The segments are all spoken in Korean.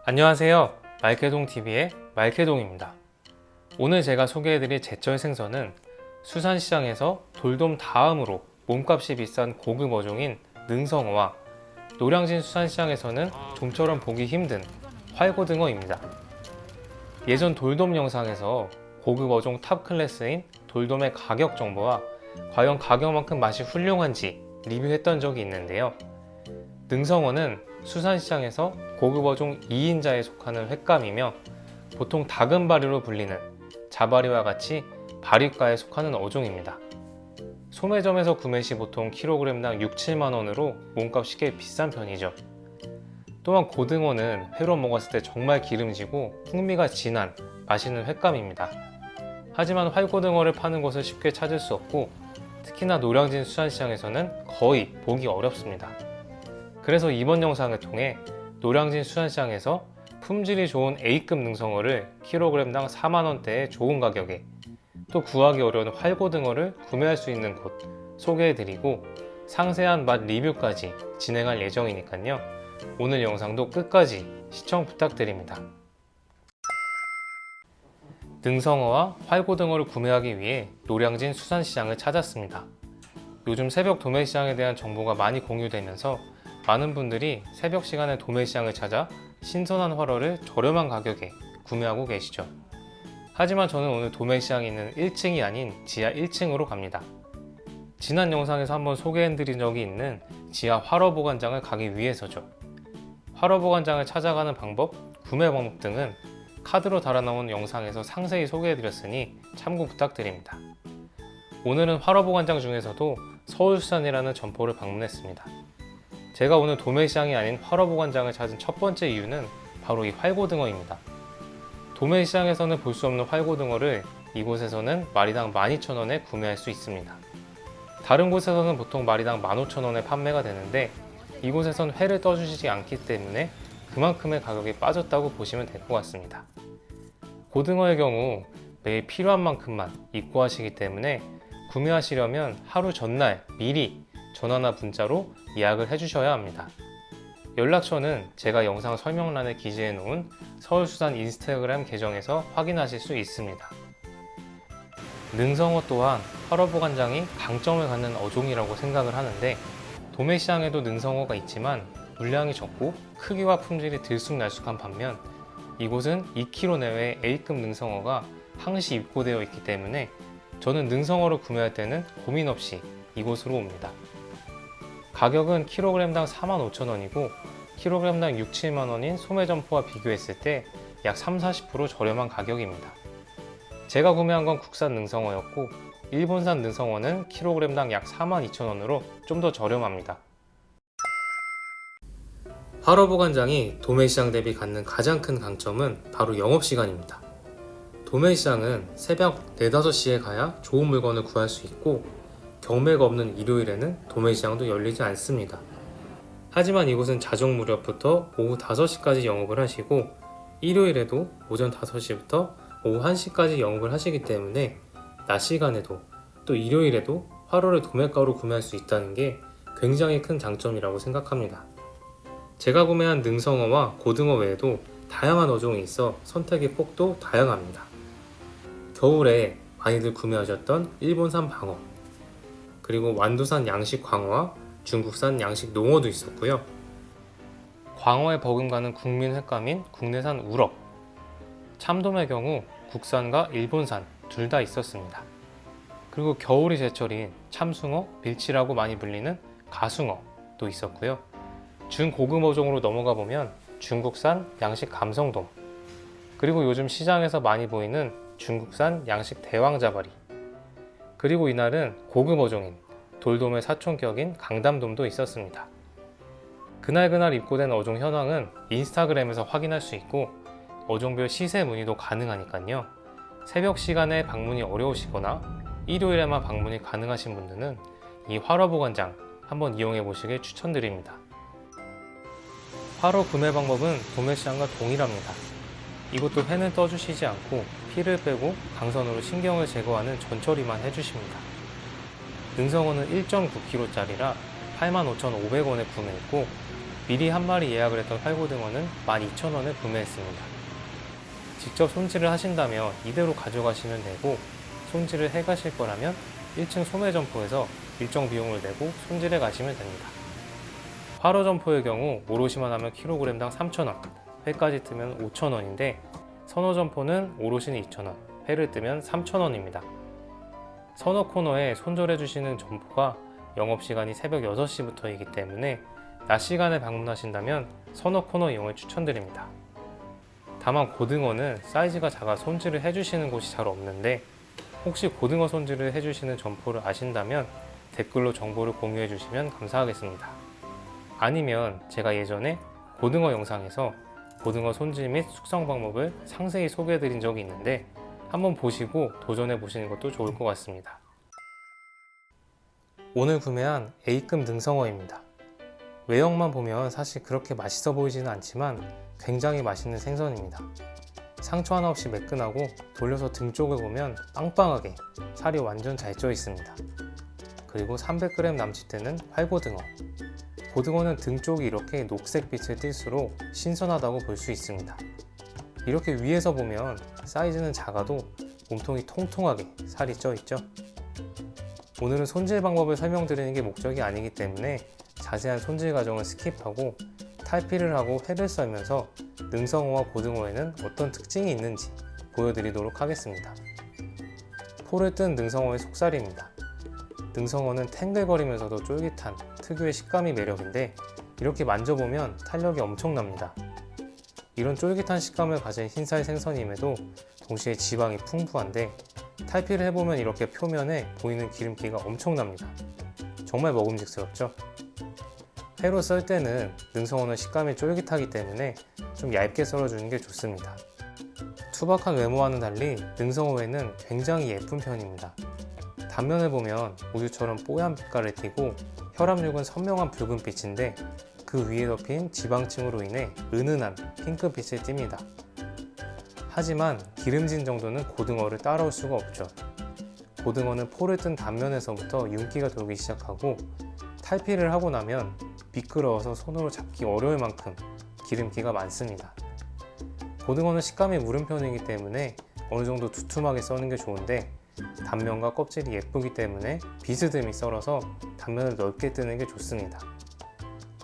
안녕하세요. 말케동TV의 말케동입니다. 오늘 제가 소개해드릴 제철 생선은 수산시장에서 돌돔 다음으로 몸값이 비싼 고급 어종인 능성어와 노량진 수산시장에서는 좀처럼 보기 힘든 활고등어입니다. 예전 돌돔 영상에서 고급 어종 탑 클래스인 돌돔의 가격 정보와 과연 가격만큼 맛이 훌륭한지 리뷰했던 적이 있는데요. 능성어는 수산시장에서 고급 어종 2인자에 속하는 횟감이며 보통 다금바리로 불리는 자바리와 같이 바리과에 속하는 어종입니다. 소매점에서 구매 시 보통 kg당 6, 7만원으로 몸값이 꽤 비싼 편이죠. 또한 고등어는 회로 먹었을 때 정말 기름지고 풍미가 진한 맛있는 횟감입니다. 하지만 활고등어를 파는 곳을 쉽게 찾을 수 없고 특히나 노량진 수산시장에서는 거의 보기 어렵습니다. 그래서 이번 영상을 통해 노량진 수산시장에서 품질이 좋은 A급 능성어를 kg당 4만원대의 좋은 가격에 또 구하기 어려운 활고등어를 구매할 수 있는 곳 소개해드리고 상세한 맛 리뷰까지 진행할 예정이니까요. 오늘 영상도 끝까지 시청 부탁드립니다. 능성어와 활고등어를 구매하기 위해 노량진 수산시장을 찾았습니다. 요즘 새벽 도매시장에 대한 정보가 많이 공유되면서 많은 분들이 새벽 시간에 도매시장을 찾아 신선한 활어를 저렴한 가격에 구매하고 계시죠. 하지만 저는 오늘 도매시장에 있는 1층이 아닌 지하 1층으로 갑니다. 지난 영상에서 한번 소개해드린 적이 있는 지하 활어보관장을 가기 위해서죠. 활어보관장을 찾아가는 방법, 구매 방법 등은 카드로 달아놓은 영상에서 상세히 소개해드렸으니 참고 부탁드립니다. 오늘은 활어보관장 중에서도 서울수산이라는 점포를 방문했습니다. 제가 오늘 도매시장이 아닌 활어보관장을 찾은 첫 번째 이유는 바로 이 활고등어입니다. 도매시장에서는 볼 수 없는 활고등어를 이곳에서는 마리당 12,000원에 구매할 수 있습니다. 다른 곳에서는 보통 마리당 15,000원에 판매가 되는데 이곳에선 회를 떠주시지 않기 때문에 그만큼의 가격이 빠졌다고 보시면 될 것 같습니다. 고등어의 경우 매일 필요한 만큼만 입고 하시기 때문에 구매하시려면 하루 전날 미리 전화나 문자로 예약을 해주셔야 합니다. 연락처는 제가 영상 설명란에 기재해 놓은 서울수산 인스타그램 계정에서 확인하실 수 있습니다. 능성어 또한 활어보관장이 강점을 갖는 어종이라고 생각을 하는데 도매시장에도 능성어가 있지만 물량이 적고 크기와 품질이 들쑥날쑥한 반면 이곳은 2kg 내외의 A급 능성어가 항시 입고되어 있기 때문에 저는 능성어를 구매할 때는 고민 없이 이곳으로 옵니다. 가격은 kg당 45,000원이고 kg당 6, 7만원인 소매점포와 비교했을 때 약 30-40% 저렴한 가격입니다. 제가 구매한 건 국산 능성어였고 일본산 능성어는 kg당 약 42,000원으로 좀 더 저렴합니다. 활어보관장이 도매시장 대비 갖는 가장 큰 강점은 바로 영업시간입니다. 도매시장은 새벽 4, 5시에 가야 좋은 물건을 구할 수 있고 경매가 없는 일요일에는 도매시장도 열리지 않습니다. 하지만 이곳은 자정 무렵부터 오후 5시까지 영업을 하시고 일요일에도 오전 5시부터 오후 1시까지 영업을 하시기 때문에 낮 시간에도 또 일요일에도 활어를 도매가로 구매할 수 있다는 게 굉장히 큰 장점이라고 생각합니다. 제가 구매한 능성어와 고등어 외에도 다양한 어종이 있어 선택의 폭도 다양합니다. 겨울에 많이들 구매하셨던 일본산 방어, 그리고 완도산 양식 광어와 중국산 양식 농어도 있었고요. 광어에 버금가는 국민 횟감인 국내산 우럭, 참돔의 경우 국산과 일본산 둘 다 있었습니다. 그리고 겨울이 제철인 참숭어, 빌치라고 많이 불리는 가숭어도 있었고요. 중고급 어종으로 넘어가 보면 중국산 양식 감성돔, 그리고 요즘 시장에서 많이 보이는 중국산 양식 대왕자바리, 그리고 이날은 고급 어종인 돌돔의 사촌격인 강담돔도 있었습니다. 그날 입고된 어종 현황은 인스타그램에서 확인할 수 있고 어종별 시세 문의도 가능하니까요. 새벽 시간에 방문이 어려우시거나 일요일에만 방문이 가능하신 분들은 이 활어보관장 한번 이용해 보시길 추천드립니다. 활어 구매 방법은 도매시장과 동일합니다. 이것도 회는 떠주시지 않고 피를 빼고 강선으로 신경을 제거하는 전처리만 해주십니다. 능성어는 1.9kg짜리라 85,500원에 구매했고 미리 한 마리 예약을 했던 활고등어는 12,000원에 구매했습니다. 직접 손질을 하신다면 이대로 가져가시면 되고, 손질을 해 가실 거라면 1층 소매점포에서 일정 비용을 내고 손질해 가시면 됩니다. 화로점포의 경우 오롯이만 하면 킬로그램당 3,000원, 회까지 뜨면 5,000원인데 선호점포는 오롯이는 2,000원, 회를 뜨면 3,000원입니다. 선호 코너에 손절해 주시는 점포가 영업시간이 새벽 6시부터이기 때문에 낮 시간에 방문하신다면 선호 코너 이용을 추천드립니다. 다만 고등어는 사이즈가 작아 손질을 해주시는 곳이 잘 없는데, 혹시 고등어 손질을 해주시는 점포를 아신다면 댓글로 정보를 공유해 주시면 감사하겠습니다. 아니면 제가 예전에 고등어 영상에서 고등어 손질 및 숙성 방법을 상세히 소개해 드린 적이 있는데 한번 보시고 도전해 보시는 것도 좋을 것 같습니다. 오늘 구매한 A급 능성어입니다. 외형만 보면 사실 그렇게 맛있어 보이지는 않지만 굉장히 맛있는 생선입니다. 상처 하나 없이 매끈하고 돌려서 등 쪽을 보면 빵빵하게 살이 완전 잘 쪄 있습니다. 그리고 300g 남짓되는 활고등어. 고등어는 등 쪽이 이렇게 녹색빛을 띨수록 신선하다고 볼 수 있습니다. 이렇게 위에서 보면 사이즈는 작아도 몸통이 통통하게 살이 쪄 있죠. 오늘은 손질 방법을 설명드리는 게 목적이 아니기 때문에 자세한 손질 과정을 스킵하고 탈피를 하고 회를 썰면서 능성어와 고등어에는 어떤 특징이 있는지 보여드리도록 하겠습니다. 포를 뜬 능성어의 속살입니다. 능성어는 탱글거리면서도 쫄깃한 특유의 식감이 매력인데 이렇게 만져보면 탄력이 엄청납니다. 이런 쫄깃한 식감을 가진 흰살 생선임에도 동시에 지방이 풍부한데 탈피를 해보면 이렇게 표면에 보이는 기름기가 엄청납니다. 정말 먹음직스럽죠? 회로 썰 때는 능성어는 식감이 쫄깃하기 때문에 좀 얇게 썰어주는 게 좋습니다. 투박한 외모와는 달리 능성어회는 굉장히 예쁜 편입니다. 단면을 보면 우유처럼 뽀얀 빛깔을 띠고 혈압육은 선명한 붉은빛인데 그 위에 덮인 지방층으로 인해 은은한 핑크빛을 띱니다. 하지만 기름진 정도는 고등어를 따라올 수가 없죠. 고등어는 포를 뜬 단면에서부터 윤기가 돌기 시작하고 탈피를 하고 나면 미끄러워서 손으로 잡기 어려울 만큼 기름기가 많습니다. 고등어는 식감이 무른 편이기 때문에 어느 정도 두툼하게 써는 게 좋은데 단면과 껍질이 예쁘기 때문에 비스듬히 썰어서 단면을 넓게 뜨는 게 좋습니다.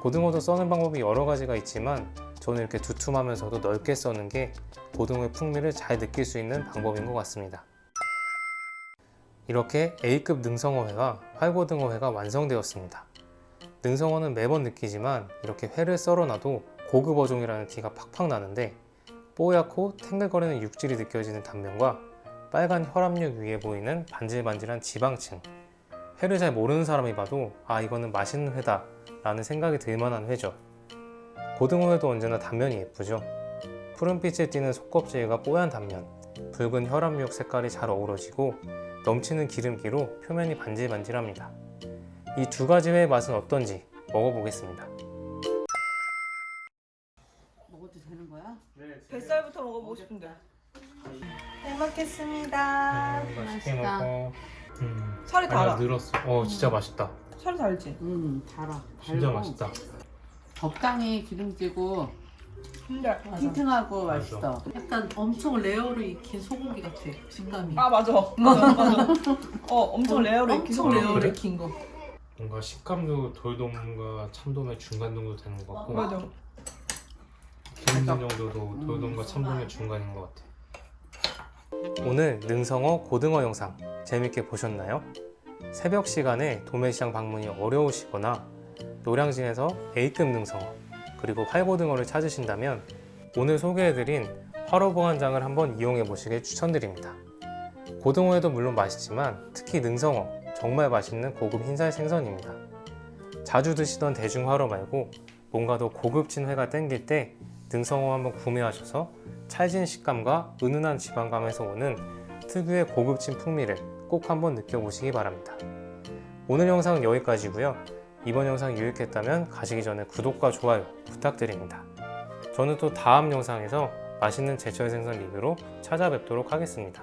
고등어도 써는 방법이 여러 가지가 있지만 저는 이렇게 두툼하면서도 넓게 써는 게 고등어의 풍미를 잘 느낄 수 있는 방법인 것 같습니다. 이렇게 A급 능성어회와 활고등어회가 완성되었습니다. 능성어는 매번 느끼지만 이렇게 회를 썰어놔도 고급 어종이라는 티가 팍팍 나는데 뽀얗고 탱글거리는 육질이 느껴지는 단면과 빨간 혈압육 위에 보이는 반질반질한 지방층, 회를 잘 모르는 사람이 봐도 아 이거는 맛있는 회다 라는 생각이 들만한 회죠. 고등어회도 언제나 단면이 예쁘죠. 푸른빛을 띠는 속껍질과 뽀얀 단면, 붉은 혈압육 색깔이 잘 어우러지고 넘치는 기름기로 표면이 반질반질합니다. 이 두 가지 회의 맛은 어떤지 먹어보겠습니다. 먹어도 되는 거야? 뱃살부터 먹어보고 싶은데. 잘 먹겠습니다. 맛있게 맛있다. 먹고. 살이 달아. 늘었어. 진짜 맛있다. 살이 달지? 달아. 진짜 달고 맛있다. 적당히 기름지고 근데 탱탱하고 맞아. 맛있어. 약간 엄청 레어로 익힌 소고기 같아. 식감이. 맞아. 맞아. 엄청 레어로 익힌 엄청 거. 레어로 그래? 익힌 거. 뭔가 식감도 돌돔과 참돔의 중간 정도 되는 것 같고 맞아. 기름진 정도도 돌돔과 참돔의 중간인 것 같아. 오늘 능성어 고등어 영상 재밌게 보셨나요? 새벽 시간에 도매시장 방문이 어려우시거나 노량진에서 A급 능성어 그리고 활고등어를 찾으신다면 오늘 소개해드린 화로보관장을 한번 이용해 보시길 추천드립니다. 고등어에도 물론 맛있지만 특히 능성어 정말 맛있는 고급 흰살 생선입니다. 자주 드시던 대중화로 말고 뭔가 더 고급진 회가 땡길 때 능성어 한번 구매하셔서 찰진 식감과 은은한 지방감에서 오는 특유의 고급진 풍미를 꼭 한번 느껴보시기 바랍니다. 오늘 영상은 여기까지고요. 이번 영상이 유익했다면 가시기 전에 구독과 좋아요 부탁드립니다. 저는 또 다음 영상에서 맛있는 제철 생선 리뷰로 찾아뵙도록 하겠습니다.